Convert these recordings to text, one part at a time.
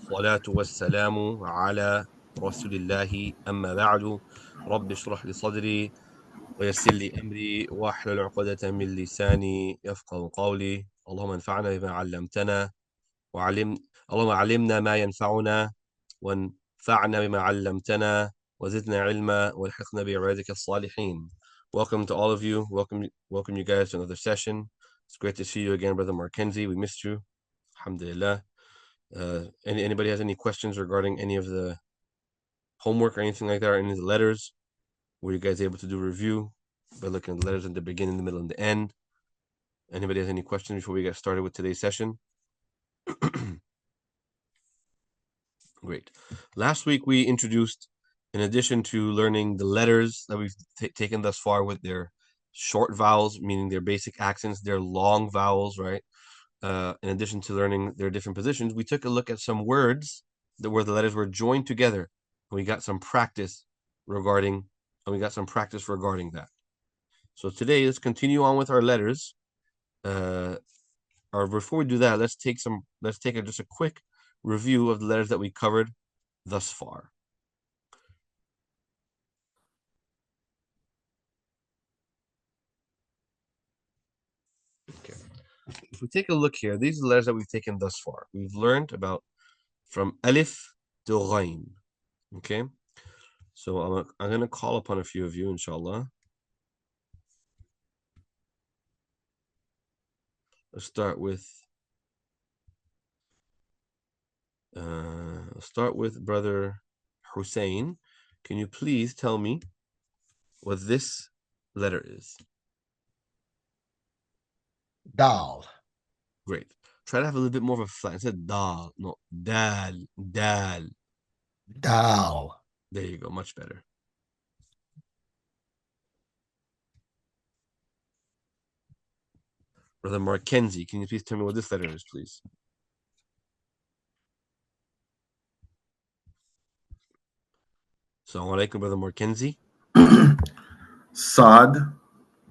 والصلاة والسلام على رسول الله أما بعد رب اشرح لي صدري ويسر لي أمري واحلل عقدة من لساني يفقه قولي اللهم انفعنا بما علمتنا وعلم اللهم علمنا ما ينفعنا وانفعنا بما علمتنا وزدنا علما والحقنا بعبادك الصالحين. Welcome to all of you. Welcome you guys to another session. It's great to see you again, Brother Mackenzie. We missed you. Alhamdulillah. Anybody has any questions regarding any of the homework or anything like that, or any of the letters? Were you guys able to do review by looking at the letters in the beginning, the middle, and the end? Anybody has any questions before we get started with today's session? Great. Last week we introduced, in addition to learning the letters that we've taken thus far with their short vowels, meaning their basic accents, their long vowels, right? In addition to learning their different positions, we took a look at some words where the letters were joined together. And we got some practice regarding that. So today, let's continue on with our letters. Or before we do that, let's take just a quick review of the letters that we covered thus far. Okay. If we take a look here, these are the letters that we've taken thus far. We've learned about from Alif to Ghain. Okay. So I'm going to call upon a few of you, inshallah. Let's start with Brother Hussein. Can you please tell me what this letter is? Dal. Great. Try to have a little bit more of a flat. Instead dal, no dal, dal. Dal. There you go. Much better. Brother Mackenzie, can you please tell me what this letter is, please? Assalamu alaikum, Brother Mackenzie. Sad.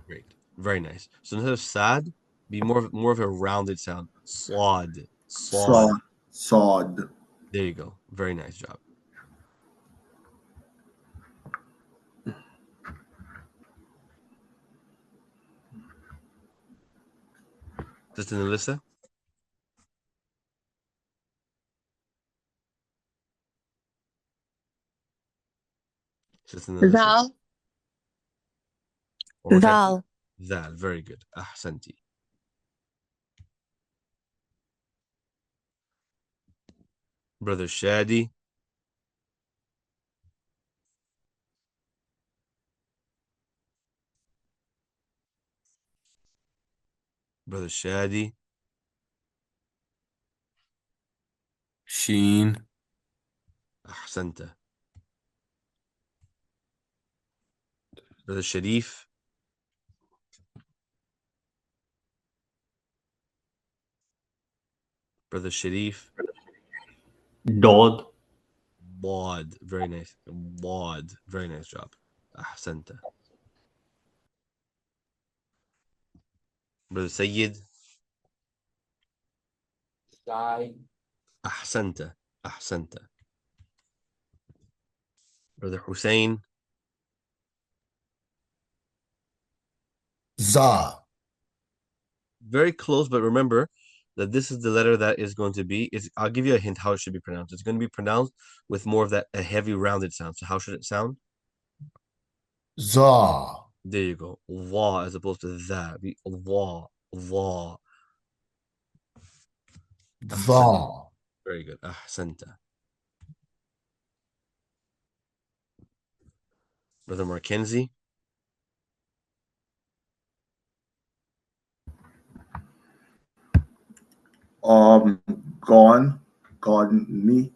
Great. Very nice. So instead of sad, be more of a rounded sound. Slod. Slod. Sod. There you go. Very nice job. Sister Melissa? Sister Melissa? Zal. One more time. Zal. Zal. Very good. Ahsanti. Brother Shadi? Brother Shadi? Sheen. Ahsanta. Brother Sharif? Brother Sharif? Dod. Bod. Very nice. Bod. Very nice job. Ahsanta. Brother Sayyid? Sai. Ahsanta. Ahsanta. Brother Hussein? Za. Very close, but remember that this is the letter that is going to be, I'll give you a hint how it should be pronounced. It's going to be pronounced with more of a heavy rounded sound. So how should it sound? Za. There you go. Wa as opposed to that. Be wa. Wa. Va. Very good. Ahsanta. Brother Mackenzie? Gone. Me.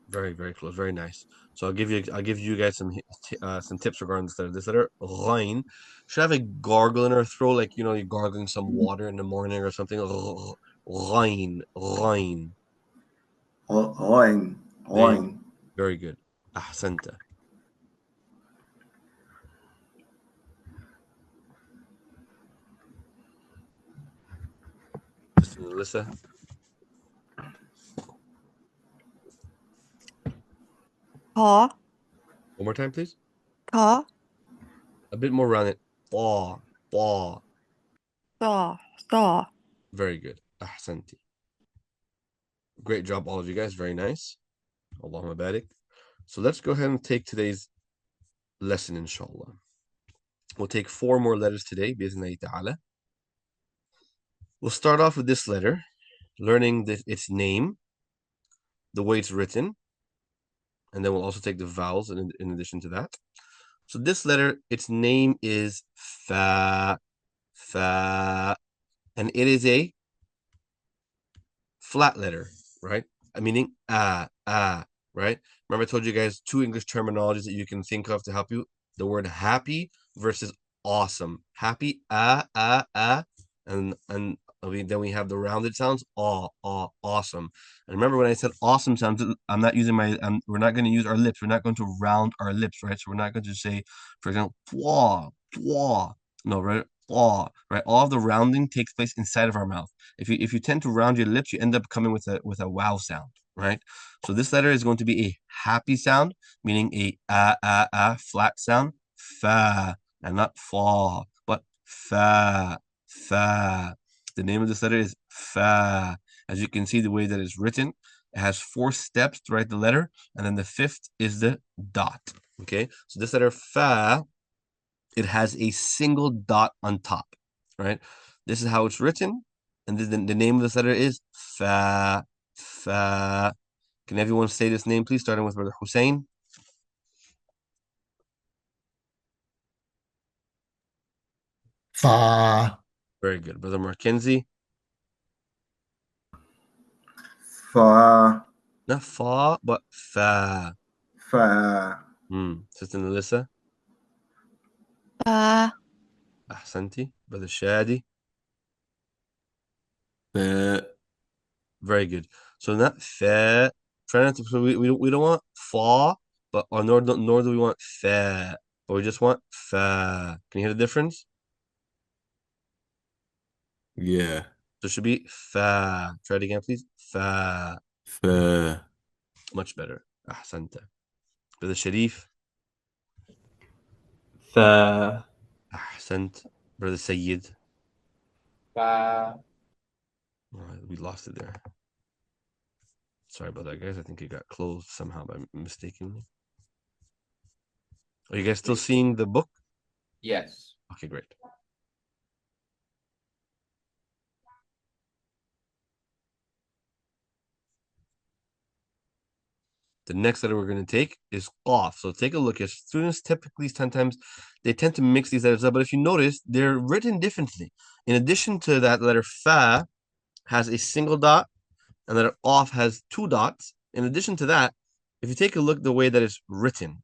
Very, very close. Very nice. So I'll give you guys some tips regarding this letter. This letter, Ghain, should have a gargle in our throat, like you're gargling some water in the morning or something. Ghain, Ghain. Oin. Very good. Ahsanta. Sister Melissa. Paw. One more time, please. Paw. A bit more rounded. Paw. Paw. Saw. Saw. Very good. Ahsanti. Great job, all of you guys. Very nice. Allahumma barik. So let's go ahead and take today's lesson, inshallah. We'll take 4 more letters today, bi'idhnillahi ta'ala. We'll start off with this letter, learning its name, the way it's written, and then we'll also take the vowels in addition to that. So this letter, its name is Fa, Fa, and it is a flat letter, right? Meaning right? Remember I told you guys 2 English terminologies that you can think of to help you. The word happy versus awesome. Happy, and then we have the rounded sounds, awesome. And remember when I said awesome sounds, I'm not using we're not going to use our lips. We're not going to round our lips, right? So we're not going to say, for example, pwa. No, right? Right? All of the rounding takes place inside of our mouth. If you tend to round your lips, you end up coming with a wow sound, right? So this letter is going to be a happy sound, meaning a flat sound, fa, and not fa, but fa. The name of this letter is Fa. As you can see, the way that it's written, it has 4 steps to write the letter, and then the 5th is the dot. Okay, so this letter Fa, it has a single dot on top, right? This is how it's written, and the name of this letter is Fa. Fa. Can everyone say this name, please, starting with Brother Hussein? Fa. Very good. Brother Mackenzie? Fa, Not fa, but fa. Fa, Sister Melissa? Fa. Ahsanti. Brother Shadi? Fa. Very good. So not fa. Try not to. So we don't want fa, but nor do we want fa. But we just want fa. Can you hear the difference? Yeah. So it should be fa. Try it again, please. Fa. Fa. Much better. Ahsanta. Brother Sharif. Fa. Ahsant. Brother Sayyid. Fa. We lost it there. Sorry about that, guys. I think it got closed somehow by mistakenly. Are you guys still seeing the book? Yes. Okay, great. The next letter we're going to take is Qaf. So take a look. As students typically sometimes they tend to mix these letters up, but if you notice, they're written differently. In addition to that, letter Fa has a single dot, and letter Qaf has 2 dots. In addition to that, if you take a look the way that it's written,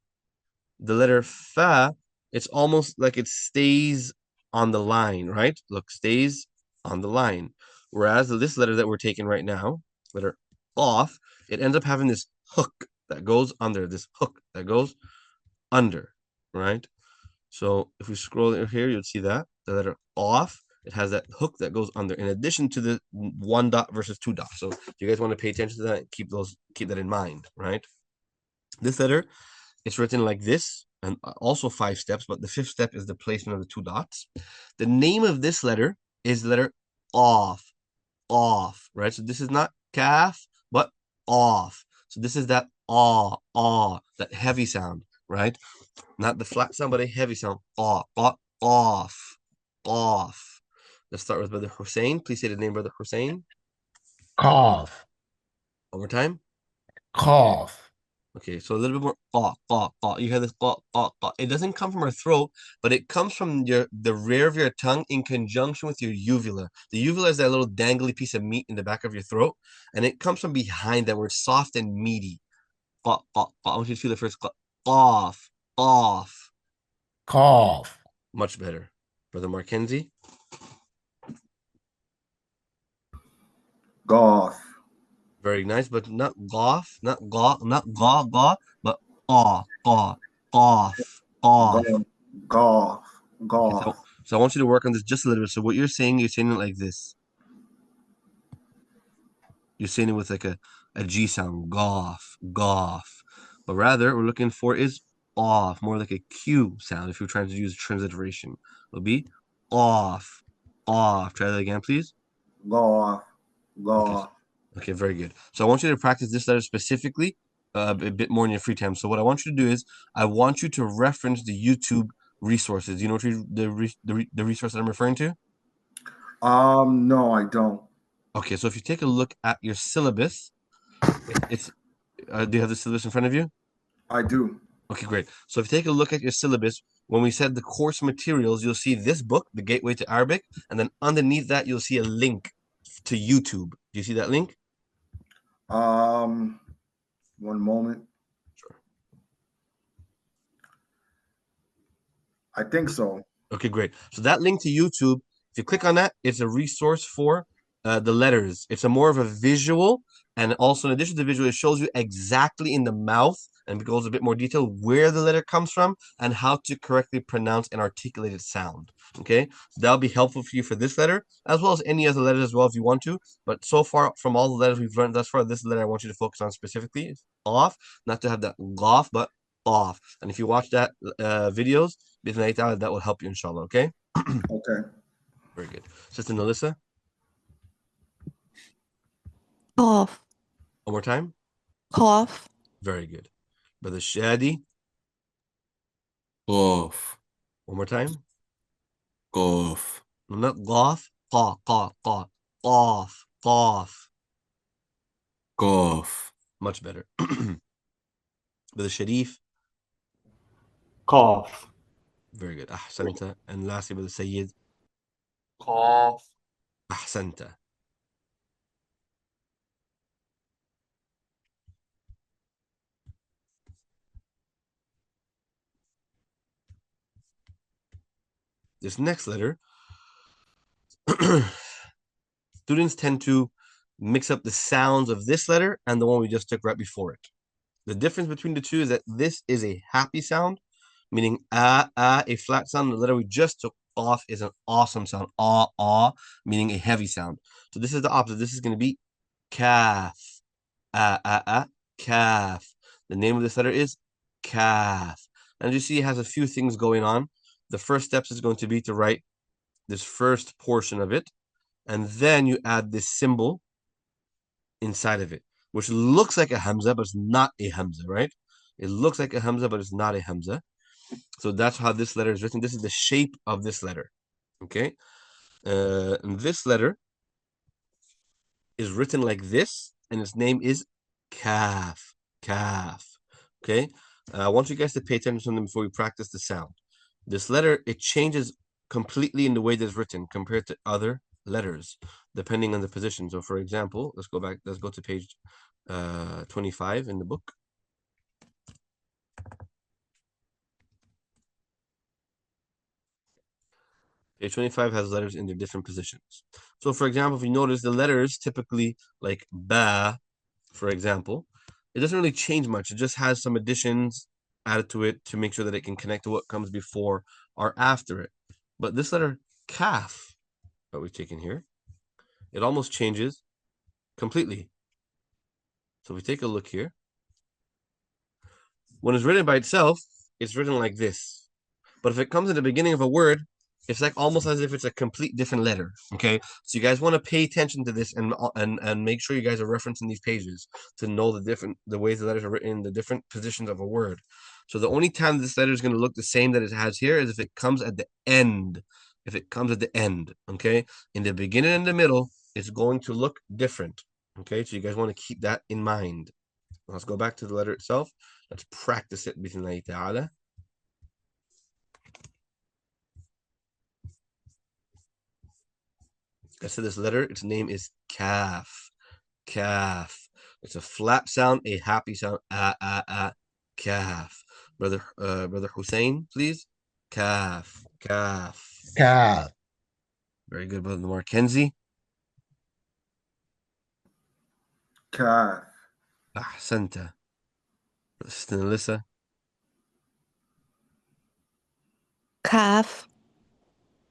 the letter Fa, it's almost like it stays on the line, right? Look, stays on the line. Whereas this letter that we're taking right now, letter Qaf, it ends up having this hook that goes under, this hook that goes under, right? So if we scroll here, you'll see that the letter Qaf, it has that hook that goes under, in addition to the 1 dot versus 2 dots. So if you guys want to pay attention to that, keep that in mind, right? This letter, it's written like this, and also 5 steps, but the 5th step is the placement of the 2 dots. The name of this letter is the letter Qaf, right? So this is not kaf, but Qaf. So this is that that heavy sound, right? Not the flat sound, but a heavy sound. Qaf. Let's start with Brother Hussein. Please say the name, Brother Hussein. Cough. One more time. Cough. Okay, so a little bit more You hear this It doesn't come from our throat, but it comes from the rear of your tongue in conjunction with your uvula. The uvula is that little dangly piece of meat in the back of your throat, and it comes from behind that. We're soft and meaty. I want you to feel it first. Cough. Cough. Much better. Brother Mackenzie. Goth, Very nice, but not goth, not gaw, but cough. Goth, Okay, so I want you to work on this just a little bit. So what you're saying it like this. You're saying it with like a G sound, goth. but rather we're looking for is off, more like a Q sound if you're trying to use transliteration. It'll be off, off. Try that again, please. Golf. Okay. Golf. Okay, very good. So I want you to practice this letter specifically a bit more in your free time. So what I want you to do is I want you to reference the YouTube resources. You know what the resource that I'm referring to? No, I don't. Okay, so if you take a look at your syllabus, it's do you have the syllabus in front of you? I do. Okay, great. So if you take a look at your syllabus, when we said the course materials, you'll see this book, The Gateway to Arabic, and then underneath that you'll see a link to YouTube. Do you see that link? One moment. Sure. I think so. Okay, great. So that link to YouTube, if you click on that, it's a resource for the letters. It's a more of a visual, and also in addition to visual, it shows you exactly in the mouth and it goes a bit more detail where the letter comes from and how to correctly pronounce and articulate its sound. Okay, so that'll be helpful for you for this letter as well as any other letters as well if you want to. But so far, from all the letters we've learned thus far, this letter I want you to focus on specifically is off, not to have that gof, but off. And if you watch that videos, that will help you, inshallah. Okay. Okay. Very good. Sister Melissa, Cough. one more time. Cough. Very good. Brother Shadi, Golf. one more time. Golf. No, not goth. Goth. Golf. Much better. Brother Sharif, Cough. very good. Ahsanta. And lastly, Brother Sayyid, Cough. Ahsanta. This next letter, students tend to mix up the sounds of this letter and the one we just took right before it. The difference between the two is that this is a happy sound, meaning a flat sound. The letter we just took off is an awesome sound, meaning a heavy sound. So this is the opposite. This is going to be kaf, kaf. The name of this letter is kaf. And you see, it has a few things going on. The first steps is going to be to write this first portion of it, and then you add this symbol inside of it, which looks like a hamza, but it's not a hamza, right? It looks like a hamza, but it's not a hamza. So that's how this letter is written. This is the shape of this letter. Okay. And this letter is written like this, and its name is kaf. Kaf. Okay. I want you guys to pay attention to something before we practice the sound. This letter, it changes completely in the way that it's written compared to other letters, depending on the position. So for example, let's go to page 25 in the book. Page 25 has letters in their different positions. So for example, if you notice the letters typically like ba, for example, it doesn't really change much. It just has some additions added to it to make sure that it can connect to what comes before or after it. But this letter kaf that we've taken here, it almost changes completely. So if we take a look here, when it's written by itself, it's written like this. But if it comes in the beginning of a word, it's like almost as if it's a complete different letter. Okay, so you guys want to pay attention to this and make sure you guys are referencing these pages to know the ways the letters are written in the different positions of a word. So the only time this letter is going to look the same that it has here is if it comes at the end. If it comes at the end, okay, in the beginning and the middle, it's going to look different. Okay, so you guys want to keep that in mind. Let's go back to the letter itself. Let's practice it. Bismillah ta'ala. I said this letter, its name is kaf. Kaf. It's a flat sound, a happy sound. Kaf. Brother Hussein, please. Kaf. Kaf. Calf. Very good, Brother Mackenzie. Calf. Ahsanta. Sister Alyssa. Calf.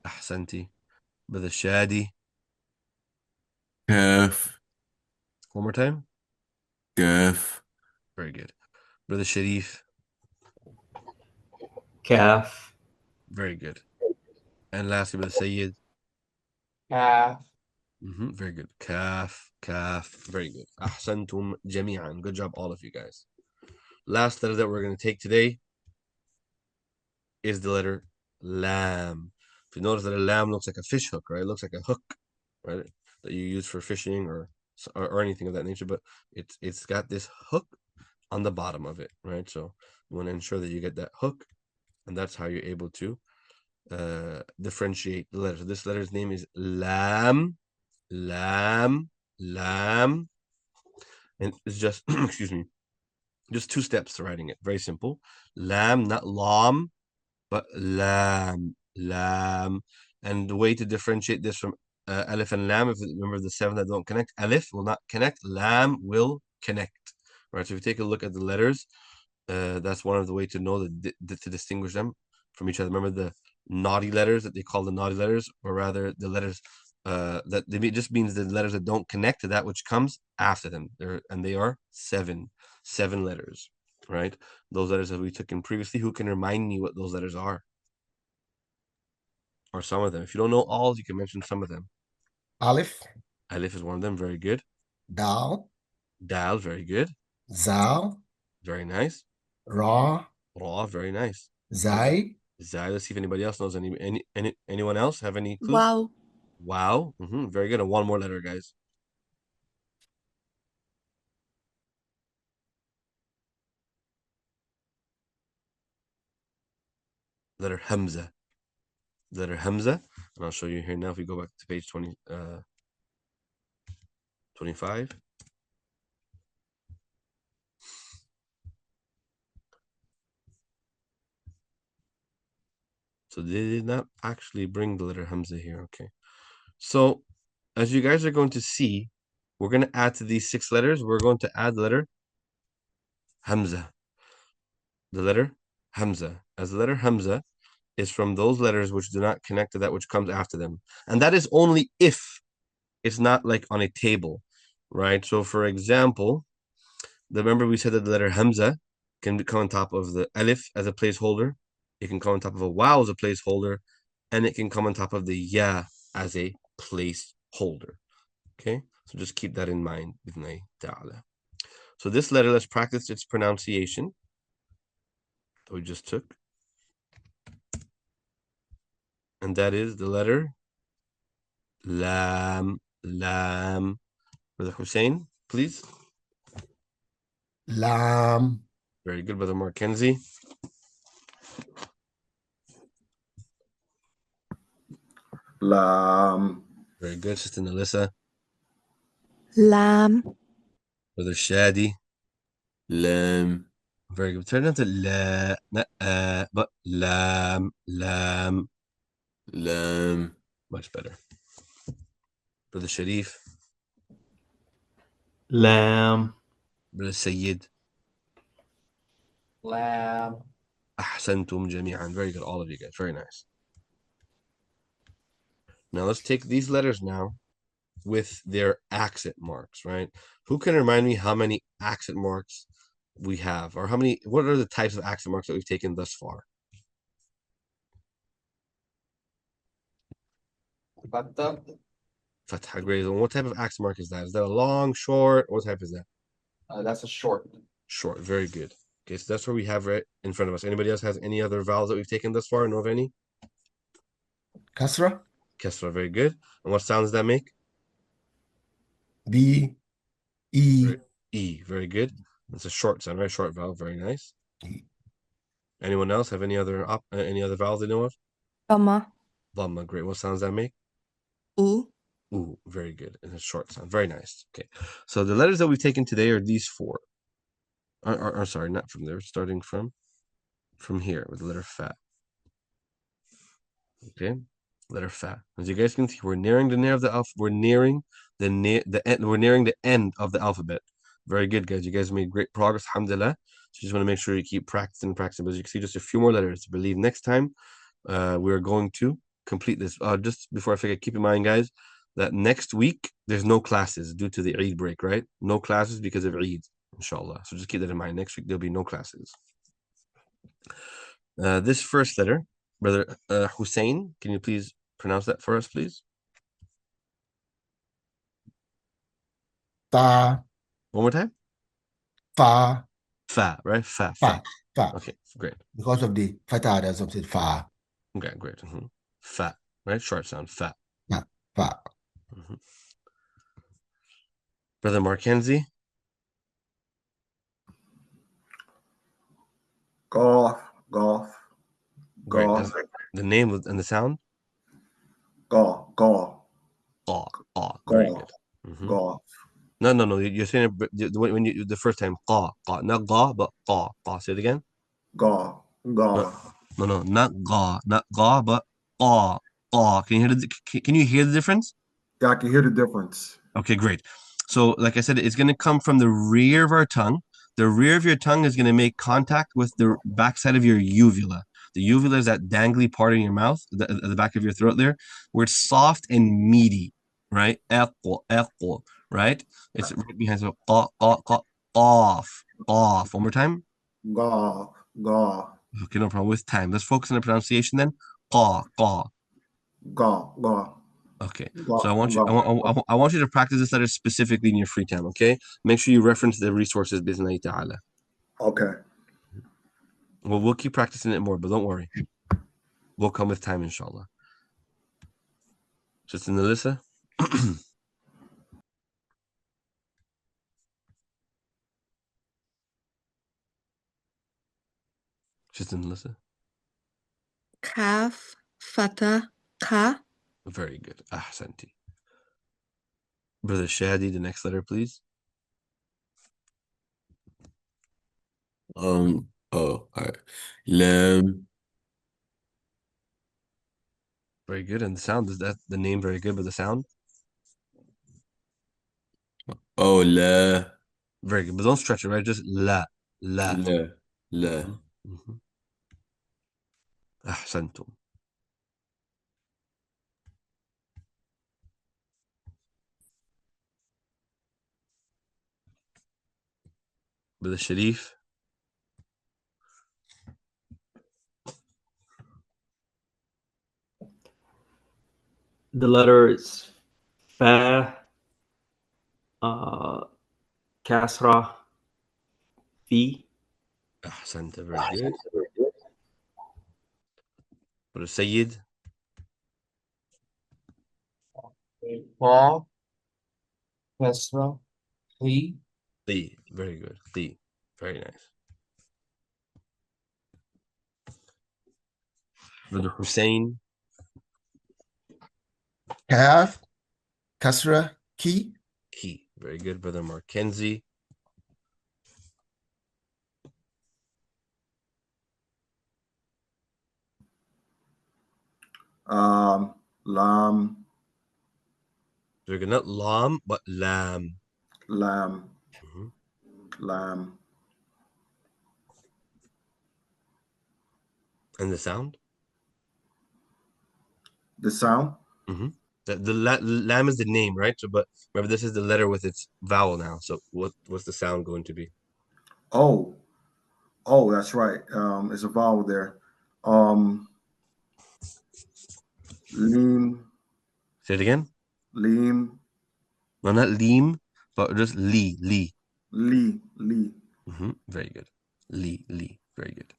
Ahsanti. Brother Shadi. Calf. One more time. Calf. Very good. Brother Sharif. Kaf. Very good. And lastly, Brother Sayyid. Kaf. Very good. Kaf, kaf. Very good. Ahsantum jami'an. Good job, all of you guys. Last letter that we're going to take today is the letter lam. If you notice that a lam looks like a fish hook, right? It looks like a hook, right? That you use for fishing or anything of that nature, but it's got this hook on the bottom of it, right? So you want to ensure that you get that hook, and that's how you're able to differentiate the letters. So this letter's name is lam, lam, lam, and it's just excuse me, just 2 steps to writing it. Very simple. Lam, not lam, but lam, lam. And the way to differentiate this from alif and lam, if you remember the 7 that don't connect, alif will not connect, lam will connect. Right. So if you take a look at the letters, that's one of the way to know to distinguish them from each other. Remember the naughty letters that they call the naughty letters, or rather the letters that they just means the letters that don't connect to that which comes after them. They are 7 letters, right? Those letters that we took in previously. Who can remind me what those letters are? Or some of them. If you don't know all, you can mention some of them. Alif, Alif is one of them. Very good. Dal, Dal, very good. Zal, Very nice. Ra, Ra, very nice. Zai, Zai. Let's see if anybody else knows anyone else have any clues? Wow. Wow. Very good. And one more letter, guys. Letter Hamza. Letter Hamza. And I'll show you here now if we go back to page 25. So they did not actually bring the letter Hamza here. Okay. So as you guys are going to see, we're going to add to these 6 letters. We're going to add the letter Hamza. The letter Hamza. As the letter Hamza is from those letters which do not connect to that which comes after them. And that is only if it's not like on a table, right? So for example, remember we said that the letter Hamza can come on top of the alif as a placeholder. It can come on top of a waw as a placeholder, and it can come on top of the ya as a placeholder. Okay, so just keep that in mind. So this letter, let's practice its pronunciation that we just took. And that is the letter lam, lam. Brother Hussein, please. Lam, Very good, Brother Mackenzie. Lam. Very good, Sister Nalissa. Lam. Brother Shadi. Lam. Very good. Turn it to la, not but lam, lam. Lam. Much better. Brother Sharif. Lam. Brother Sayyid. Lam. Ahsantum jami'an. Very good, all of you guys. Very nice. Now let's take these letters now with their accent marks, right? Who can remind me how many accent marks we have, or what are the types of accent marks that we've taken thus far? Fatha, great. And what type of accent mark is that? Is that a long, short? What type is that? That's a short. Short. Very good. Okay, so that's what we have right in front of us. Anybody else has any other vowels that we've taken thus far? Know of any? Kasra, Kesra, very good. And what sounds does that make? B, E, E, very good. It's a short sound, right? Short vowel, very nice. E. Anyone else have any other vowels they know of? Dhamma. Dhamma, great. What sounds that make? U. Ooh, very good. And a short sound, very nice. Okay, so the letters that we've taken today are these 4. Sorry, not from there. Starting from here with the letter Fa. Okay, letter Fa. As you guys can see, we're nearing the near of the alphabet. We're nearing the end. We're nearing the end of the alphabet. Very good, guys. You guys made great progress. Alhamdulillah. So just want to make sure you keep practicing. But as you can see, just a few more letters. I believe next time we're going to complete this. Just before I forget, keep in mind, guys, that next week there's no classes due to the Eid break, right? No classes because of Eid. inshallah. So just keep that in mind. Next week, there'll be no classes. This first letter, brother Hussein, can you please pronounce that for us, please? Ta, One more time. fa, Fa, right? Fa. fa, fa. Okay, great. Because of the fatah, that's what said fa, Okay, great. Fa, right? Short sound. Fa. fa. Brother Markenzie. Golf. Great. Golf. The name and the sound. Golf. Very Golf. good. Golf. No. You're saying it when you the first time qa, not ga, but qa. Say it again. Golf. No, not ga, but qa. Can you hear the difference? Yeah, I can hear the difference. Okay, great. So, like I said, it's going to come from the rear of our tongue. The rear of your tongue is going to make contact with the backside of your uvula. The uvula is that dangly part in your mouth, the back of your throat there, where it's soft and meaty, right? Eqo, right? It's right behind. So, off. One more time. Golf. Okay, no problem. With time. Let's focus on the pronunciation then. Golf. Golf. Okay, so I want you to practice this letter specifically in your free time. Okay, make sure you reference the resources. Bismillah ta'ala. Okay. Well, we'll keep practicing it more, but don't worry, we'll come with time, inshallah. Sister Nalissa. Sister Nalissa. Kaf, Fatah, Ka. Very good. Ahsanti. Brother Shadi, the next letter, please. Oh, all right. Lam. Very good. And the sound, is that the name very good, but the sound? Oh, la. Very good. But don't stretch it, right? Just la. La. Ahsantum. Brother Sharif. The letter is Fa, Kasra, Fi. Ahsanta, very good. Brother Sayyid. Fa. Kasra. Fi. Li. Very good. Li. Very nice. Brother Hussein. Kaf, kasra, ki. Ki. Very good. Brother Markenzie. Lam. Very good. Not lam, but lam. Lam. Mhm. Lam. And the sound? The sound? The lam is the name, right? So, but remember, this is the letter with its vowel now. So what's the sound going to be? Oh, that's right. It's a vowel there. Lean. Say it again. Lean. No, not leem, but just li. Lee. Very good. Li. Very good.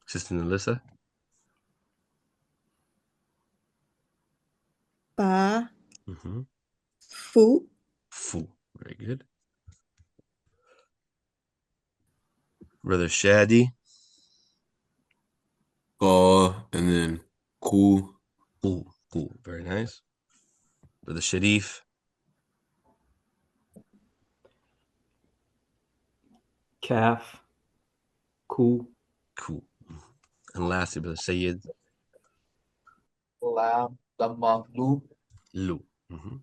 Sister Melissa. Ba, Fu. Fu. Very good. Brother Shadi. Ka, and then Ku. Ku. Very nice. Brother Sharif. Kaf, Ku. And lastly, Brother Sayyid. Lam. Damma. Lu.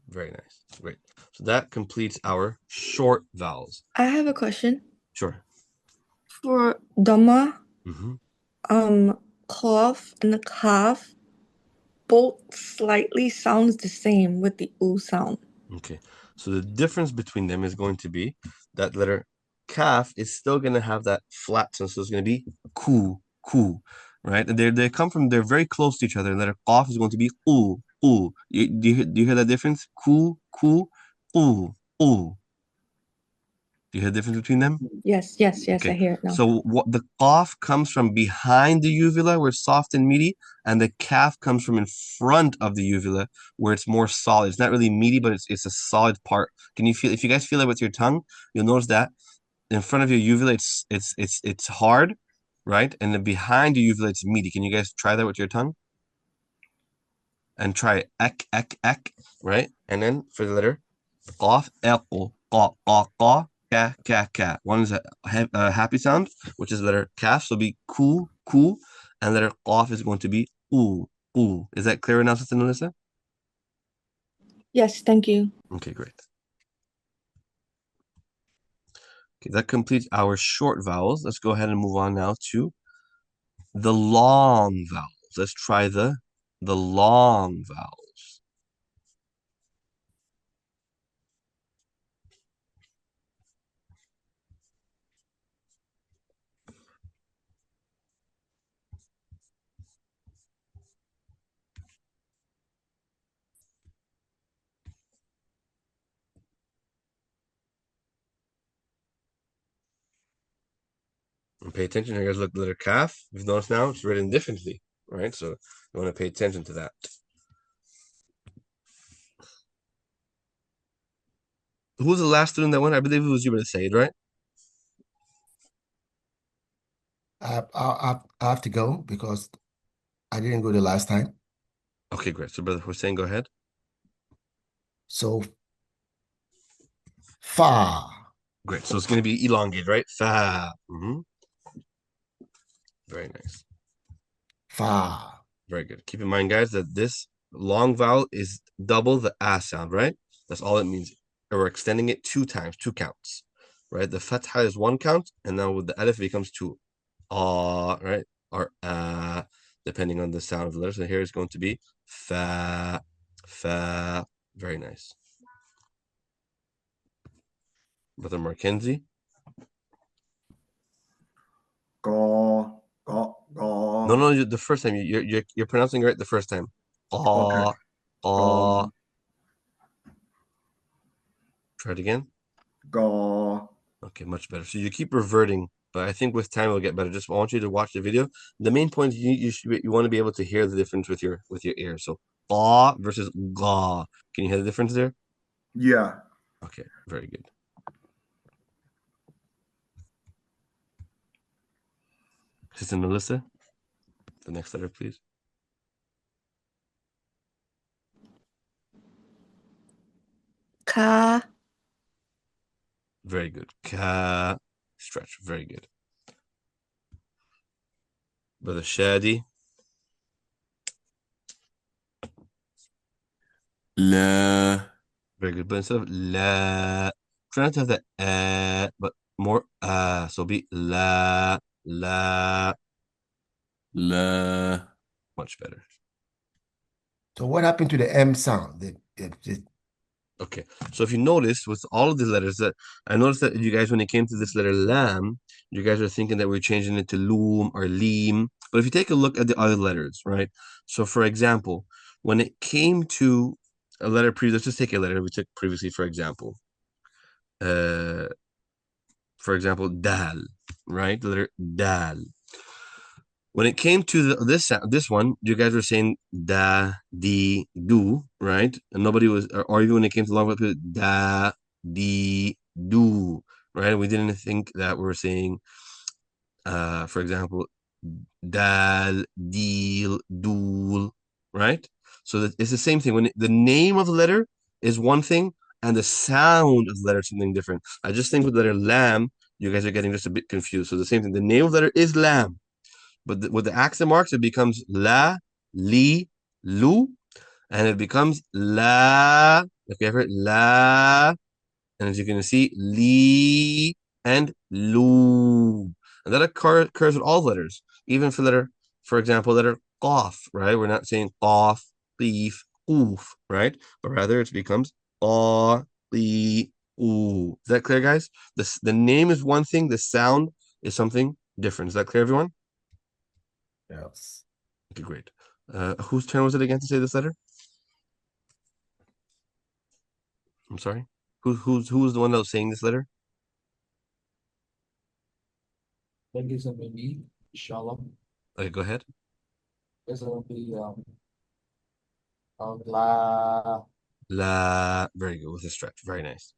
Very nice. Great. So that completes our short vowels. I have a question. Sure. For Dhamma, Mm-hmm. cough and the kaf both slightly sounds the same with the oo sound. Okay, so the difference between them is going to be that letter kaf is still going to have that flat sound, so it's going to be ku, right? And they're very close to each other. Letter qaf is going to be u. Do you hear that difference? Ku, u. Do you hear the difference between them? Yes, Okay. I hear it now. So what the qaf comes from behind the uvula, where it's soft and meaty, and the kaf comes from in front of the uvula, where it's more solid. It's not really meaty, but it's a solid part. Can you feel? If you guys feel it with your tongue, you'll notice that in front of your uvula, it's hard, right? And then behind your uvula, it's meaty. Can you guys try that with your tongue? And try ek, right? And then for the letter qaf, eqo, qa, ka. One is a happy sound, which is the letter kaf, so it'll be ku, and letter qaf is going to be u. Is that clear enough, Sister Melissa? Yes, thank you. Okay, great. Okay, that completes our short vowels. Let's go ahead and move on now to the long vowels. Let's try the long vowels. And pay attention. Here, guys, look, the letter kaf. You've noticed now it's written differently, right? So you want to pay attention to that. Who was the last student that went? I believe it was you, Brother Said, right? I have to go because I didn't go the last time. Okay, great. So, Brother Hussein, go ahead. So, fa. Great. So it's going to be elongated, right? Fa. Very nice. Fa. Very good. Keep in mind, guys, that this long vowel is double the a sound, right? That's all it means. We're extending it 2 times, 2 counts, right? The fatha is 1 count, and now with the alif it becomes 2. Right? Or depending on the sound of the letter. So here it's going to be fa. Very nice. Brother Mackenzie. Go. No, the first time you're pronouncing right the first time. Okay. Try it again. Go. Okay, much better. So you keep reverting, but I think with time it'll get better. Just I want you to watch the video. The main point is you want to be able to hear the difference with your ear. So ga versus ga. Can you hear the difference there? Yeah. Okay, very good. Sister Melissa, the next letter, please. Ka. Very good. Ka. Stretch. Very good. Brother Shadi. La. Very good. But instead of la, try not to have the but more so be la. Much better. So what happened to the M sound? Okay, so if you notice with all of these letters, that I noticed that you guys, when it came to this letter lam, you guys are thinking that we're changing it to loom or leem. But if you take a look at the other letters, right? So for example, when it came to a letter let's just take a letter we took previously, for example. Dal, right? The letter dal. When it came to this one, you guys were saying da, di, do, right? And nobody was, or even when it came to long people, da, di, do, right? We didn't think that we were saying, for example, dal, deal, dool, right? So that it's the same thing. When the name of the letter is one thing and the sound of the letter is something different. I just think with the letter lam, you guys are getting just a bit confused. So the same thing. The name of the letter is lam. But with the accent marks, it becomes la, li, lu, and it becomes la. Okay, I've heard la, and as you can see, li and lu. And that occurs with all letters, even for letter, for example, letter qaf, right? We're not saying qaf, qeef, oof, right? But rather it becomes qa, li, oo. Is that clear, guys? The name is one thing, the sound is something different. Is that clear, everyone? Yes. Okay, great. Whose turn was it again to say this letter? I'm sorry. Who was the one that was saying this letter? I think it's gonna be me, inshallah. Okay, go ahead. It's gonna be la. La. Very good with a stretch. Very nice.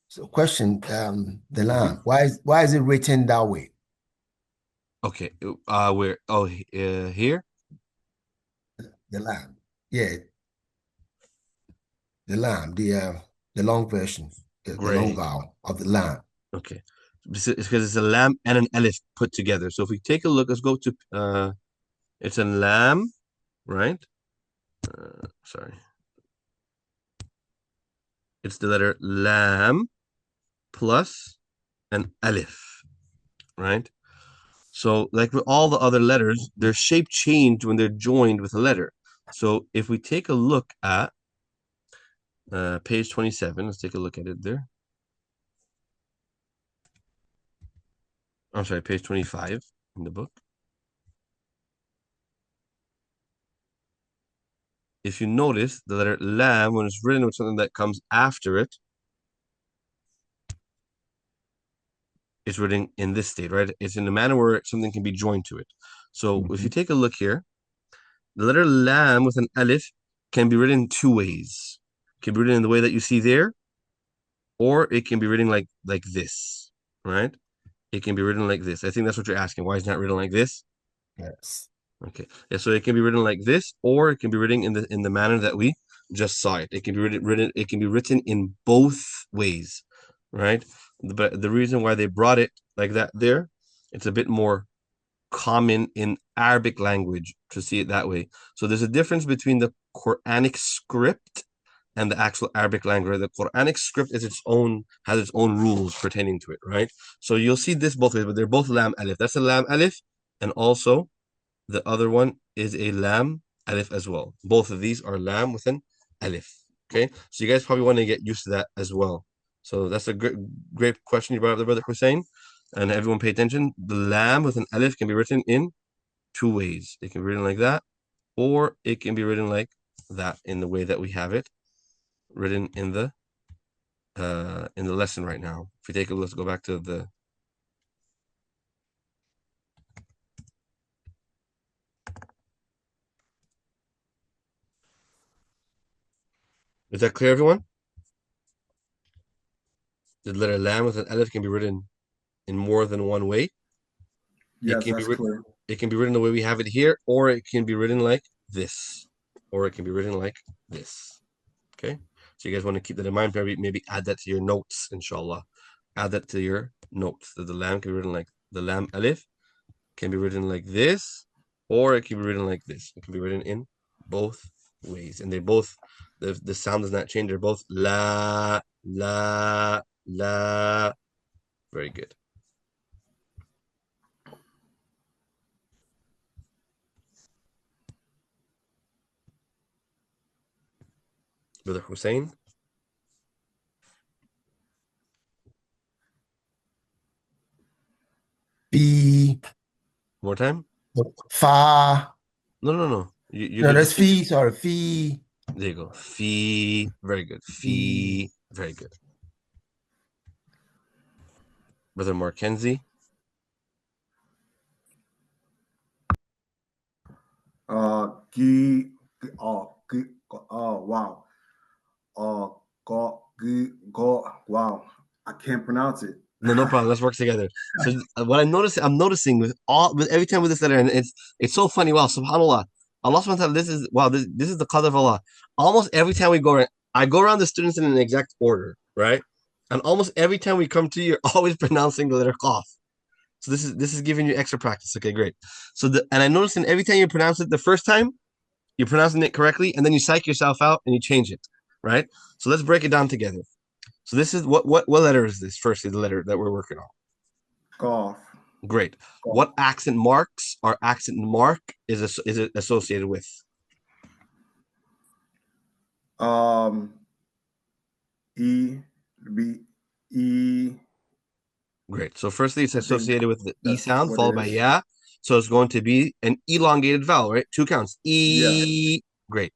So question, the lamb, why is it written that way? Okay. Where? Oh, here. The lamb. Yeah. The lamb, the long version, the long Great. vowel of the lamb. Okay. It's because it's a lam and an alif put together. So if we take a look, let's go to it's a lam, right? Sorry. It's the letter lam plus an alif, right? So like with all the other letters, their shape change when they're joined with a letter. So if we take a look at page 27, let's take a look at it there. I'm sorry, page 25 in the book. If you notice the letter lam, when it's written with something that comes after it, it's written in this state, right? It's in a manner where something can be joined to it. So if you take a look here, the letter lam with an alif can be written two ways. It can be written in the way that you see there, or it can be written like this, right? It can be written like this. I think that's what you're asking. Why is it not written like this? Yes. Okay. Yeah, so it can be written like this, or it can be written in the manner that we just saw it. It can be written in both ways, right? But the reason why they brought it like that there, it's a bit more common in Arabic language to see it that way. So there's a difference between the Quranic script and the actual Arabic language. The Quranic script has its own rules pertaining to it, right? So you'll see this both ways, but they're both lam alif. That's a lam alif, and also the other one is a lam alif as well. Both of these are lam with an alif. Okay, so you guys probably want to get used to that as well. So that's a great question you brought up there, Brother Hussein. And everyone pay attention. The lam with an alif can be written in two ways. It can be written like that, or it can be written like that in the way that we have it written in the lesson right now. If we take a look, let's go back to the Is that clear, everyone? The letter lam with an alif can be written in more than one way. Yes, that's clear. It can be written the way we have it here, or it can be written like this, or it can be written like this. Okay, so you guys want to keep that in mind. Maybe add that to your notes, inshallah. Add that to your notes. That the lam can be written like the lam alif can be written like this, or it can be written like this. It can be written in both ways, and they both the sound does not change. They're both la la la. Very good. Brother Hussein. Fee. More time? Fa. No. No, that's fee. Sorry, fee. There you go. Fee. Very good. Fee. Very good. Brother Markenzie. Wow. Wow. I can't pronounce it. No problem. Let's work together. So what I'm noticing with every time with this letter, and it's so funny. Wow, subhanAllah. Allah subhanahu wa ta'ala, this is the qadr of Allah. Almost every time we go, I go around the students in an exact order, right? And almost every time we come to you, you're always pronouncing the letter qaf. So this is giving you extra practice. Okay, great. So and I noticed in every time you pronounce it the first time, you're pronouncing it correctly, and then you psych yourself out and you change it, right? So let's break it down together. So this is what letter is this? Firstly, the letter that we're working on. Golf. Great. What accent marks or accent mark is it associated with? E, B, E. Great. So firstly, it's I think associated with the E that's sound what followed it by is. yeah. So it's going to be an elongated vowel, right? 2 counts. E. Great.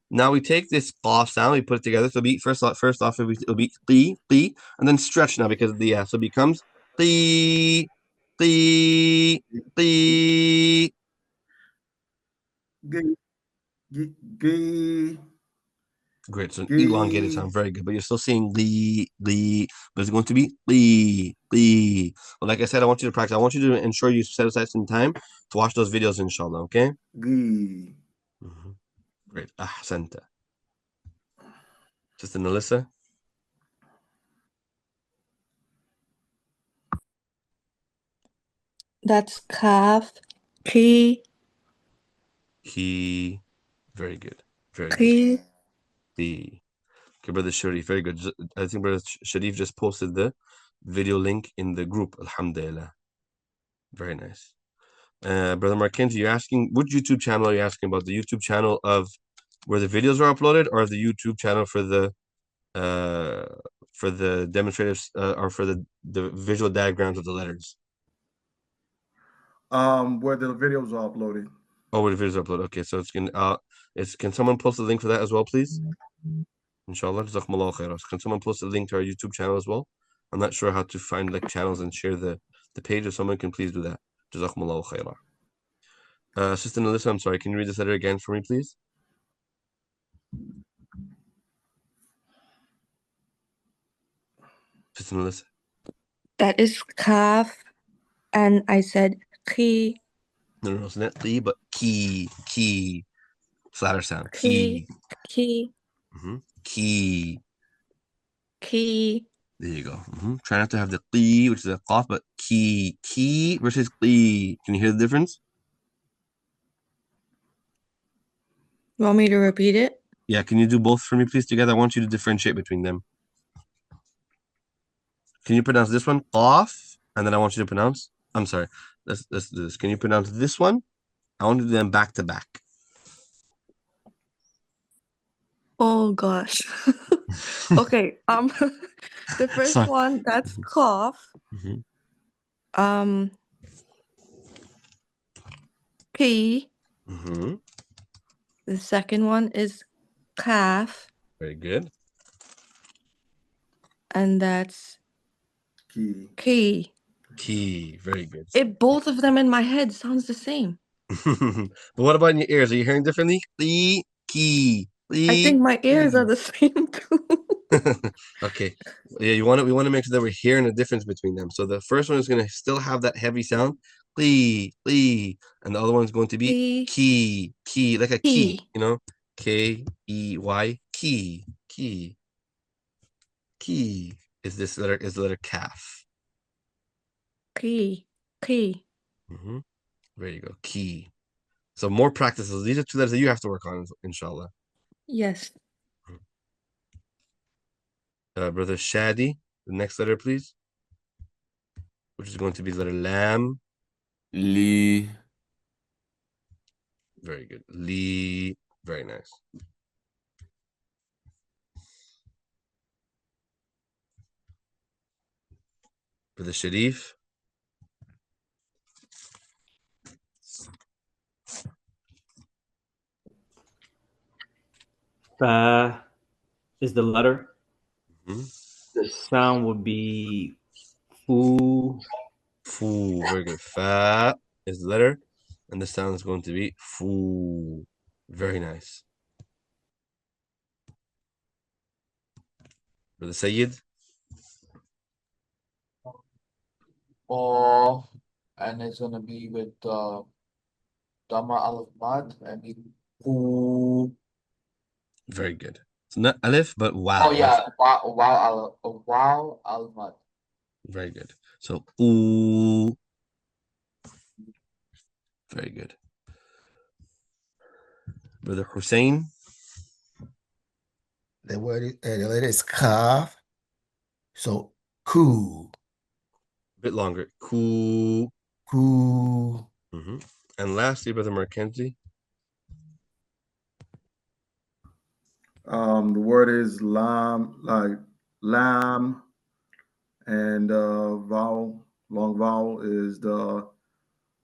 Now we take this qaf sound, we put it together. So it'll be first off it'll be qi, and then stretch now because of the yeah. So it becomes qi, qi, qi. G, G, G, Great. So an elongated G. sound, very good. But you're still saying li, but it's going to be li, li. Well, like I said, I want you to practice. I want you to ensure you set aside some time to watch those videos, inshallah. Okay. G. Great. Ahsanta. Sister Melissa. That's kaf, ki, He. Very good. Very good. ki. The. Okay, Brother Sharif. Very good. I think Brother Sharif just posted the video link in the group. Alhamdulillah. Very nice. Brother Mackenzie, you're asking which YouTube channel are you asking about? The YouTube channel of where the videos are uploaded, or the YouTube channel for the demonstratives or for the visual diagrams of the letters? Where the videos are uploaded. Oh, where the videos are uploaded. Okay, so can someone post a link for that as well, please? Inshallah. Jazakumullahu khairan. Can someone post a link to our YouTube channel as well? I'm not sure how to find like channels and share the page. If someone can please do that. Jazakumullahu khairan. Sister Melissa, I'm sorry. Can you read this letter again for me, please? Sister Melissa. That is kaf, and I said ki, No, it's not ki, but ki. Flatter sound. ki, ki, Ki. ki. There you go. Try not to have the ki, which is a qaf, but ki. Ki versus ki. Can you hear the difference? You want me to repeat it? Yeah, can you do both for me, please, together? I want you to differentiate between them. Can you pronounce this one, qaf, and then I want you to pronounce, I'm sorry, let's do this. Can you pronounce this one? I want to do them back to back. Oh gosh. Okay. The first Sorry. one, that's cough. Ki. The second one is calf, Very good. and that's Key. ki. Ki. Very good. Both of them in my head sounds the same. But what about in your ears? Are you hearing differently? Li, ki. I think my ears are the same too. Okay. Yeah, we want to make sure that we're hearing the difference between them. So the first one is going to still have that heavy sound, li, and the other one is going to be ki, like a key, Ki. you know, K-E-Y, key. Key is the letter kaf. Ki. There you go, key. So more practices. These are 2 letters that you have to work on, inshallah. Yes. Brother Shadi, the next letter, please. Which is going to be the letter lam. Li. Very good. Li. Very nice. Brother Sharif. Fa is the letter. Mhm. The sound would be foo. Foo. Very good. Fa is the letter, and the sound is going to be foo. Very nice. Brother Sayyid. Or, and it's gonna be with Dhamma Aleph Mad and Ku. Very good. It's not alif, but wow. Oh yeah, wow Aleph Mad. Very good. So ooh. Very good. Brother Hussein. The letter is kaf, So ku, A bit longer. Ku. ku, And lastly, Brother Mackenzie. The word is lam, like lamb, and vowel, long vowel is the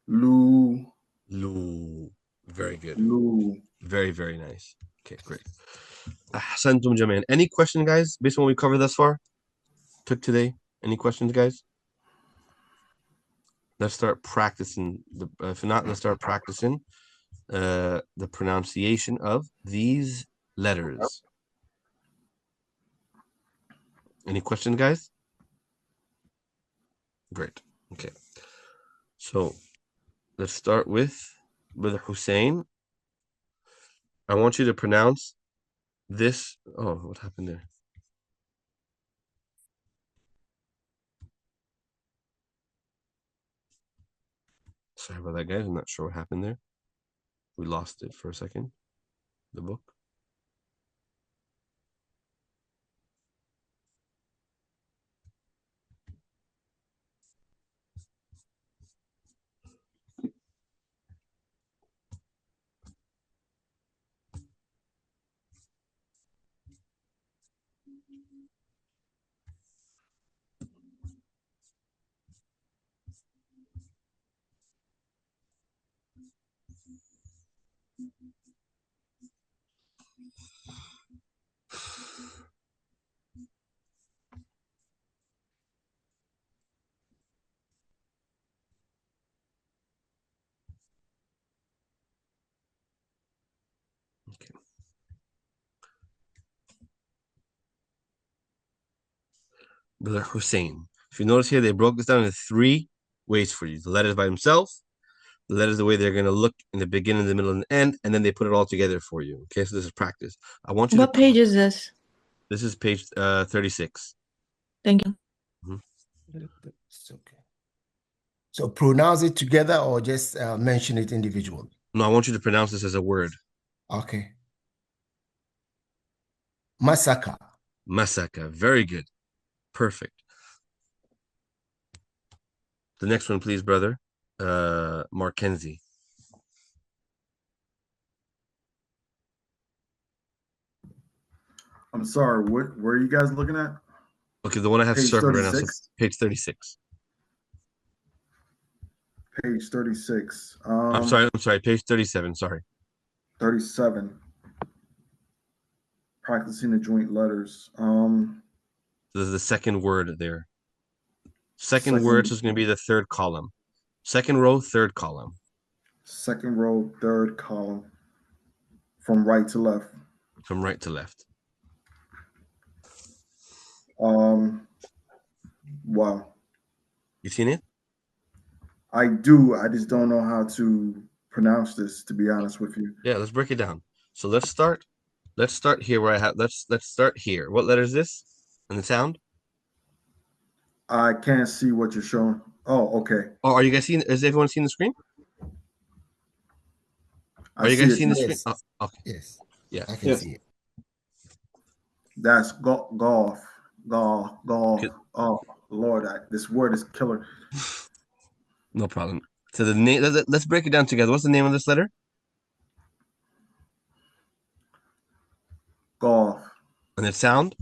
lu. Lu. Very good. Lu. Very, very nice. Okay, great. Ahsantum Jameen. Any questions, guys, based on what we covered thus far? Took today? Any questions, guys? Let's start practicing. If not, let's start practicing the pronunciation of these letters. Any questions, guys? Great. Okay. So let's start with Brother Hussein. I want you to pronounce this. Oh, what happened there? Sorry about that, guys. I'm not sure what happened there. We lost it for a second. The book. Okay. Brother Hussein. If you notice here, they broke this down into 3 ways for you. The letters by themselves, the letters the way they're going to look in the beginning, the middle, and the end, and then they put it all together for you. Okay, so this is practice. I want you What page is this? This is page 36. Thank you. It's okay. So pronounce it together or just mention it individually? No, I want you to pronounce this as a word. Okay. Masaka. Masaka. Very good. Perfect. The next one, please, brother. Mackenzie. I'm sorry, where are you guys looking at? Okay, the one I have Page circled right now. So 36? page 36. Page 36. I'm sorry. Page 37. Sorry. 37. Practicing the joint letters. This is the second word there. Second word is going to be the third column. Second row, third column. Second row, third column. From right to left. From right to left. Wow. You seen it? I do. I just don't know how to pronounce this, to be honest with you. Yeah, let's break it down. So let's start. Let's start here where I have. Let's start here. What letter is this? And the sound? I can't see what you're showing. Oh, okay. Oh, are you guys seeing? Is everyone seeing the screen? I Are you see guys it. seeing the screen? Yes. Oh, okay. Yes. Yeah. I can Yes. see it. That's golf. Okay. Oh, Lord, this word is killer. No problem. So the name. Let's break it down together. What's the name of this letter? Golf. And its sound?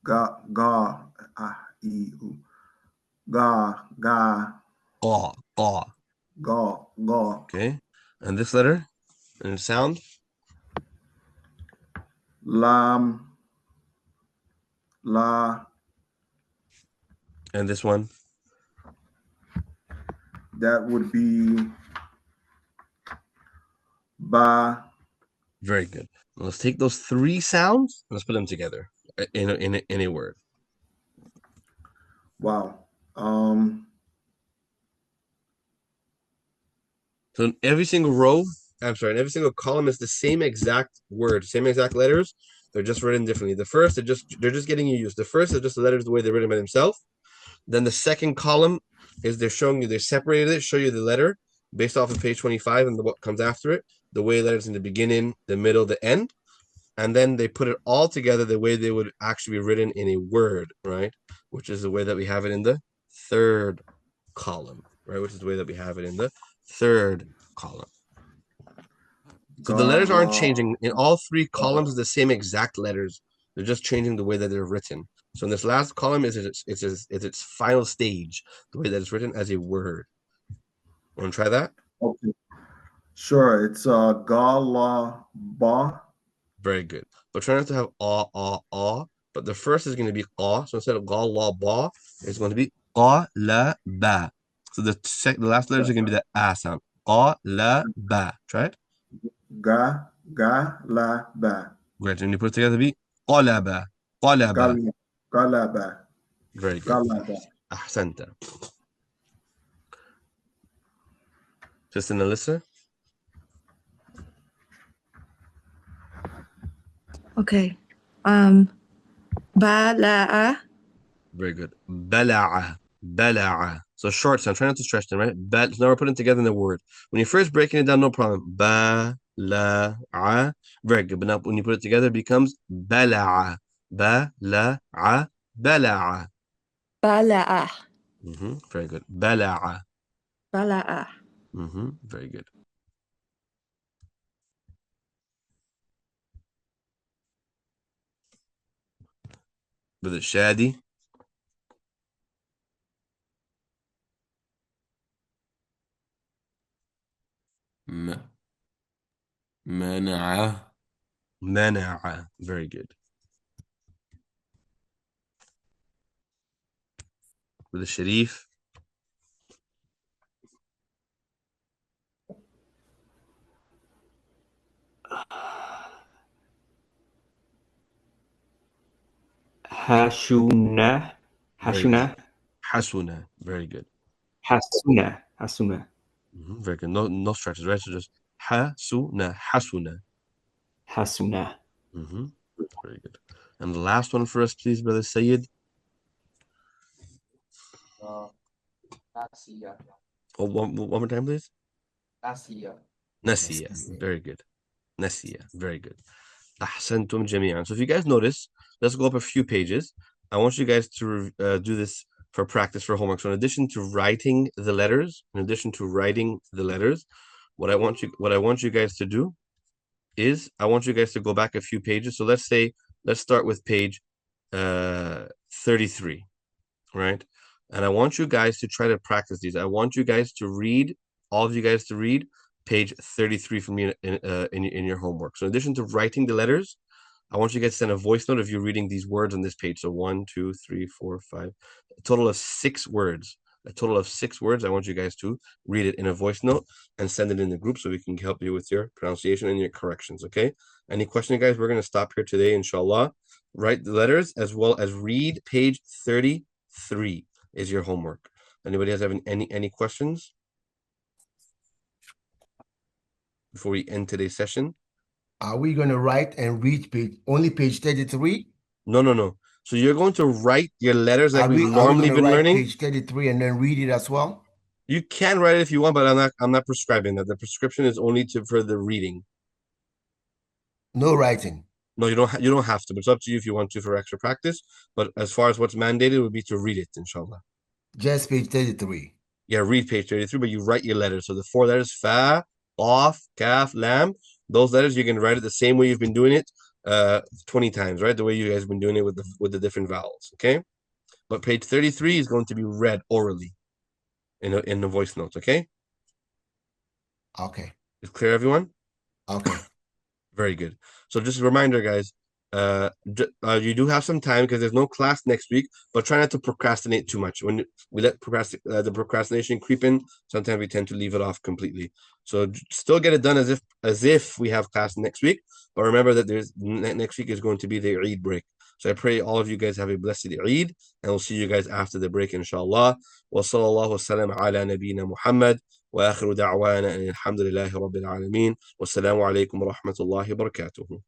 Ga. Okay. And this letter? And its sound? Lam, la. And this one? That would be ba. Very good. Now let's take those 3 sounds and let's put them together in a word. Wow. So in every single row, in every single column is the same exact word, same exact letters. They're just written differently. The first, they're just getting you used. The first is just the letters the way they're written by themselves. Then the second column is they're showing you, they separated it, show you the letter based off of page 25 and what comes after it, the way letters in the beginning, the middle, the end, and then they put it all together the way they would actually be written in a word, right? Which is the way that we have it in the third column, right? Which is the way that we have it in the third column. So the letters aren't changing in all three columns, the same exact letters. They're just changing the way that they're written. So in this last column is its final stage, the way that it's written as a word. Want to try that? Okay. Sure. It's ga, la, ba. Very good. But try not to have ah. But the first is going to be qa. So instead of ga, la, ba, it's going to be qa, la, ba. So the last letters are going to be the a sound. Qa, la, ba. Try it. Ga, la, ba. Great. And you put it together, be qalaba. Qalaba. Galaba. Very good. Galaba. Ahsanta. Just in the listener. Okay. Bala'a. Very good. Bala'a. Bala'a. So short sound. Try not to stretch them, right? So now we're putting together in the word. When you're first breaking it down, no problem. Bala'a. Very good. But now when you put it together, it becomes bala'a. Bala'a. Bala'a. Bala'a. Very good. Bala'a. Bala'a. Very good. With the Shadi. منع. Mana'a. Very good. With the Sharif. Hashuna. Hashuna. Hasuna. Very good. Hasuna. Hasuna. Very good. No stretches, right? So just hasuna. Hasuna. Hasuna. Very good. And the last one for us, please, Brother Sayyid. Nasiya. Oh, one more time, please. Nasiya. Nasiya. Very good. Nasiya. Very good. Ahsantum jami'an. So if you guys notice, let's go up a few pages. I want you guys to do this for practice for homework. So in addition to writing the letters, what I want you guys to do is I want you guys to go back a few pages. So let's start with page 33, right? And I want you guys to try to practice these. I want you guys to read, all of you guys to read page 33 from you in your homework. So in addition to writing the letters, I want you guys to send a voice note of you reading these words on this page. So 1, 2, 3, 4, 5, a total of 6 words. A total of 6 words. I want you guys to read it in a voice note and send it in the group so we can help you with your pronunciation and your corrections, okay? Any questions, guys? We're going to stop here today, inshallah. Write the letters as well as read page 33 is your homework. Anybody has any questions before we end today's session? Are we going to write and read only page 33? No. So you're going to write your letters like we've normally been learning. Page 33 and then read it as well? You can write it if you want, but I'm not prescribing that. The prescription is only for the reading. No writing. No, you don't have to, but it's up to you if you want to for extra practice. But as far as what's mandated would be to read it, inshallah. Just page 33. Yeah, read page 33, but you write your letters. So the 4 letters, fa, qaf, kaf, lam, those letters you can write it the same way you've been doing it 20 times, right? The way you guys have been doing it with the different vowels, okay? But page 33 is going to be read orally in the voice notes, okay? Okay. It's clear, everyone? Okay. Very good. So just a reminder, guys, you do have some time because there's no class next week, but try not to procrastinate too much. When we let the procrastination creep in, sometimes we tend to leave it off completely. So still get it done as if we have class next week, but remember that next week is going to be the Eid break. So I pray all of you guys have a blessed Eid, and we'll see you guys after the break, inshallah. Wa sallallahu wa sallam ala nabiyyina Muhammad. وآخر دعوانا أن الحمد لله رب العالمين والسلام عليكم ورحمة الله وبركاته.